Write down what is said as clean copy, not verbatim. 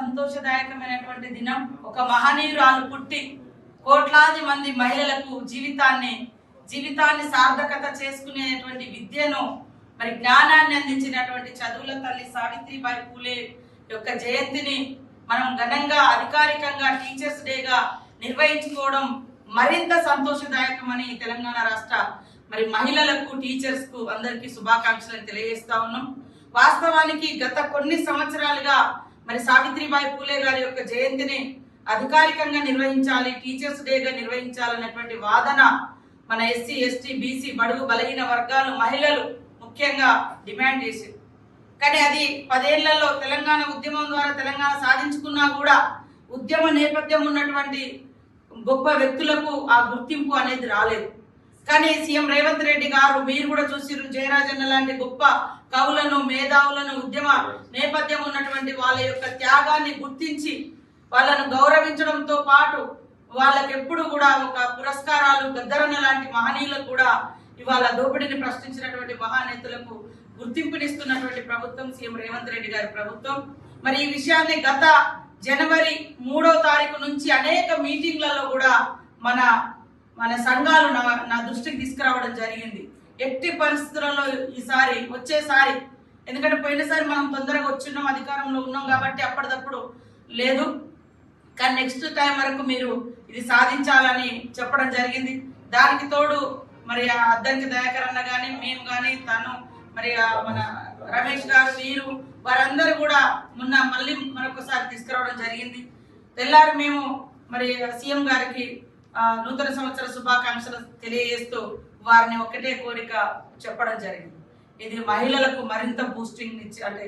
సంతోషదాయకమైనటువంటి దినం. ఒక మహనీయురాలు పుట్టి కోట్లాది మంది మహిళలకు జీవితాన్ని సార్థకత చేసుకునేటువంటి విద్యను మరి జ్ఞానాన్ని అందించినటువంటి చదువుల తల్లి సావిత్రిబాయి పూలే యొక్క జయంతిని మనం ఘనంగా అధికారికంగా టీచర్స్ డేగా నిర్వహించుకోవడం మరింత సంతోషదాయకమని తెలంగాణ రాష్ట్ర మరి మహిళలకు టీచర్స్ కు అందరికీ శుభాకాంక్షలను తెలియజేస్తా ఉన్నాం. వాస్తవానికి గత కొన్ని సంవత్సరాలుగా మరి సావిత్రిబాయి పూలే గారి యొక్క జయంతిని అధికారికంగా నిర్వహించాలి, టీచర్స్ డేగా నిర్వహించాలన్నటువంటి వాదన మన ఎస్సీ ఎస్టీ బీసీ బడుగు బలహీన వర్గాలు మహిళలు ముఖ్యంగా డిమాండ్ చేసింది. కానీ అది 10 ఏళ్లలో తెలంగాణ ఉద్యమం ద్వారా తెలంగాణ సాధించుకున్నా కూడా ఉద్యమ నేపథ్యం ఉన్నటువంటి గొప్ప వ్యక్తులకు ఆ గుర్తింపు అనేది రాలేదు. కానీ సీఎం రేవంత్ రెడ్డి గారు, మీరు కూడా చూసిరు, జయరాజన్న లాంటి గొప్ప కవులను మేధావులను ఉద్యమ నేపథ్యం ఉన్నటువంటి వాళ్ళ యొక్క త్యాగాన్ని గుర్తించి వాళ్ళను గౌరవించడంతో పాటు వాళ్ళకి ఎప్పుడు కూడా ఒక పురస్కారాలు, గద్దరన్న లాంటి మహనీయులకు కూడా ఇవాళ దోపిడీని ప్రశ్నించినటువంటి మహానేతలకు గుర్తింపునిస్తున్నటువంటి ప్రభుత్వం సీఎం రేవంత్ రెడ్డి గారి ప్రభుత్వం. మరి ఈ విషయాన్ని గత జనవరి 3వ తారీఖు నుంచి అనేక మీటింగ్లలో కూడా మన సంఘాలు నా దృష్టికి తీసుకురావడం జరిగింది. ఎట్టి పరిస్థితులలో వచ్చేసారి ఎందుకంటే పోయినసారి మనం తొందరగా వచ్చిన్నాం, అధికారంలో ఉన్నాం కాబట్టి అప్పటిదప్పుడు లేదు, కానీ నెక్స్ట్ టైం వరకు మీరు ఇది సాధించాలని చెప్పడం జరిగింది. దానికి తోడు మరి అద్దంకి దయాకర్ అన్న కానీ మేము కానీ తను మరి మన రమేష్ గారు వీరు వారందరూ కూడా మళ్ళీ మరొకసారి తీసుకురావడం జరిగింది. తెల్లారి మేము మరి సీఎం గారికి నూతన సంవత్సర శుభాకాంక్షలు తెలియజేస్తూ వారిని ఒకటే కోరిక చెప్పడం జరిగింది. ఇది మహిళలకు మరింత బూస్టింగ్ ఇచ్చి అంటే